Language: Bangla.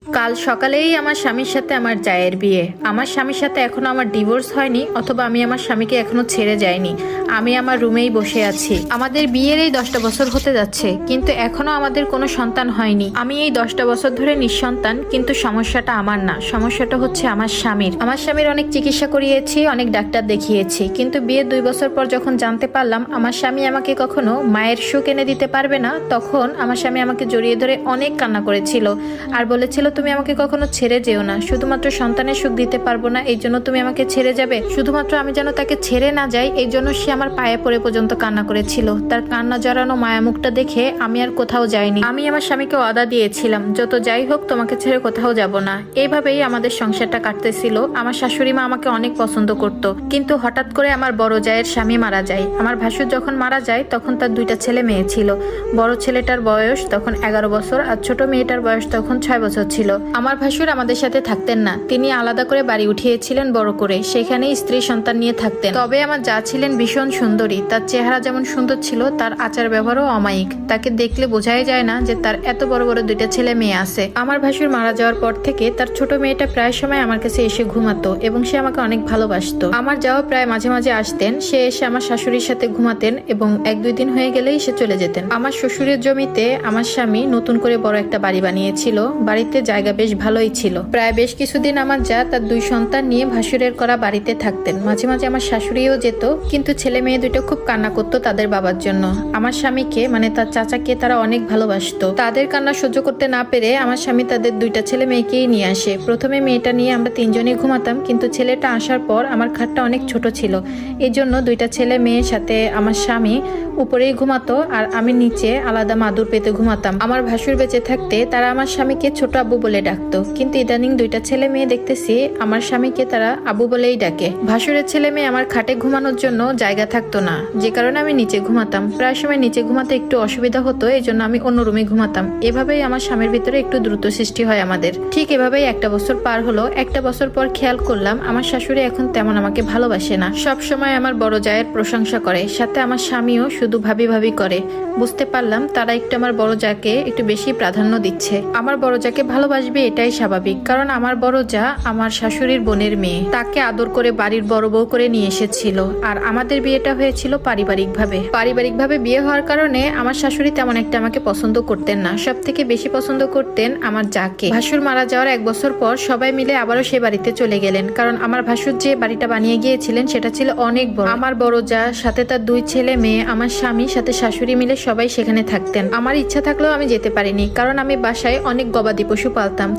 কাল সকালেই আমার স্বামীর সাথে আমার জায়ের বিয়ে। আমার স্বামীর সাথে এখনো আমার ডিভোর্স হয়নি, অথবা আমি আমার স্বামীকে এখনো ছেড়ে যাইনি। আমি আমার রুমেই বসে আছি। আমাদের বিয়ের এই 10টা বছর হতে যাচ্ছে, কিন্তু এখনো আমাদের কোনো সন্তান হয়নি। আমি এই 10টা বছর ধরে নিঃসন্তান, কিন্তু সমস্যাটা আমার না, সমস্যাটা হচ্ছে আমার স্বামীর। আমার স্বামীর অনেক চিকিৎসা করিয়েছি, অনেক ডাক্তার দেখিয়েছি, কিন্তু বিয়ের 2 বছর পর যখন জানতে পারলাম আমার স্বামী আমাকে কখনো মায়ের সুখ এনে দিতে পারবে না, তখন আমার স্বামী আমাকে জড়িয়ে ধরে অনেক কান্না করেছিল আর বলেছিল, তুমি আমাকে কখনো ছেড়ে যেও না, শুধুমাত্র সন্তানের সুখ দিতে পারবো না এই জন্য তুমি আমাকে ছেড়ে যাবে। শুধুমাত্র আমি যেন তাকে ছেড়ে না যাই এই জন্য সে আমার পায়ে পড়ে পর্যন্ত কান্না করেছিল। তার কান্না জড়ানো মায়ামুখটা দেখে আমি আর কোথাও যাইনি। আমি আমার স্বামীকে ওয়াদা দিয়েছিলাম, যত যাই হোক তোমাকে ছেড়ে কোথাও যাব না। এইভাবেই আমাদের সংসারটা কাটতেছিল। আমার শাশুড়ি মা আমাকে অনেক পছন্দ করত, কিন্তু হঠাৎ করে আমার বড় জায়ের স্বামী মারা যায়। আমার ভাসুর যখন মারা যায় তখন তার 2টা ছেলে মেয়ে ছিল। বড় ছেলেটার বয়স তখন 11 বছর আর ছোট মেয়েটার বয়স তখন 6 বছর ছিল। আমার ভাসুর আমাদের সাথে থাকতেন না, তিনি আলাদা করে বাড়ি উঠিয়েছিলেন বড় করে, সেখানে স্ত্রী সন্তান নিয়ে থাকতেন। তবে আমার যা ছিলেন ভীষণ সুন্দরী, তার চেহারা যেমন সুন্দর ছিল তার আচার ব্যবহারও অমায়িক। তাকে দেখলে বোঝাই যায় না যে তার এত বড় বড় 2টা ছেলে মেয়ে আছে। আমার ভাসুর মারা যাওয়ার পর থেকে তার ছোট মেয়েটা প্রায় সময় আমার কাছে এসে ঘুমাতো এবং সে আমাকে অনেক ভালোবাসতো। আমার যাওয়া প্রায় মাঝে মাঝে আসতেন, সে এসে আমার শাশুড়ির সাথে ঘুমাতেন এবং 1-2 দিন হয়ে গেলেই সে চলে যেতেন। আমার শ্বশুরের জমিতে আমার স্বামী নতুন করে বড় একটা বাড়ি বানিয়েছিল। বাড়িতে জায়গা বেশ ভালোই ছিল। প্রায় বেশ কিছুদিন আমার যা তার 2 সন্তান নিয়ে ভাসুরের করা বাড়িতে থাকতেন। মাঝে মাঝে আমার শাশুড়িও যেত, কিন্তু ছেলে মেয়ে 2টো খুব কান্না করতো তাদের বাবার জন্য। আমার স্বামীকে মানে তার চাচাকে তারা অনেক ভালোবাসতো। তাদের কান্না সহ্য করতে না পেরে আমার স্বামী তাদের 2টা ছেলে মেয়েকেই নিয়ে আসে। প্রথমে মেয়েটা নিয়ে আমরা 3 জনই ঘুমাতাম, কিন্তু ছেলেটা আসার পর আমার খাটটা অনেক ছোট ছিল, এই জন্য 2টা ছেলে মেয়ের সাথে আমার স্বামী উপরেই ঘুমাতো আর আমি নিচে আলাদা মাদুর পেতে ঘুমাতাম। আমার ভাসুর বেঁচে থাকতে তারা আমার স্বামীকে ছোট আব্বু বলে ডাকতো, কিন্তু ইদানিং 2টা ছেলে মেয়ে দেখতেছি আমার স্বামীকে তারা আব্বু বলেই ডাকে। ভাসুরের ছেলে মেয়ে আমার খাটে ঘুমানোর জন্য জায়গা থাকতো না, যে কারণে আমি নিচে ঘুমাতাম। প্রায় সময় নিচে ঘুমাতে একটু অসুবিধা হতো, এই জন্য আমি অন্য রুমে ঘুমাতাম। এভাবেই আমার স্বামীর ভিতরে একটু দ্রুত সৃষ্টি হয় আমাদের। ঠিক এভাবেই 1টা বছর পার হলো। 1টা বছর পর খেয়াল করলাম আমার শাশুড়ি এখন তেমন আমাকে ভালোবাসে না। সব সময় আমার বড় জায়ের প্রশংসা করে, সাথে আমার স্বামীও শুধু ভাবি ভাবি করে। বুঝতে পারলাম তারা একটু আমার বড় জাকে একটু বেশি প্রাধান্য দিচ্ছে। আমার বড় জাকে ভালোবাসবে এটাই স্বাভাবিক, কারণ আমার বড় যা আমার শাশুড়ির বোনের মেয়ে, তাকে আদর করে বাড়ির বড় বউ করে নিয়ে এসেছিল। আর আমাদের বিয়েটা হয়েছিল পারিবারিকভাবে বিয়ে হওয়ার কারণে আমার শাশুড়ি তেমন একটা আমাকে পছন্দ করতেন না। সব থেকে বেশি পছন্দ করতেন আমার জাকে। ভাসুর মারা যাওয়ার 1 বছর পর সবাই মিলে আবারও সে বাড়িতে চলে গেলেন, কারণ আমার ভাসুর যে বাড়িটা বানিয়ে গিয়েছিলেন সেটা ছিল অনেক বড়। আমার বড় যা সাথে তার 2 ছেলে মেয়ে, আমার স্বামী সাথে শাশুড়ি মিলে সবাই সেখানে থাকতেন। আমার ইচ্ছা থাকলেও আমি যেতে পারিনি, কারণ আমি বাসায় অনেক গবাদি পশু পালতাম।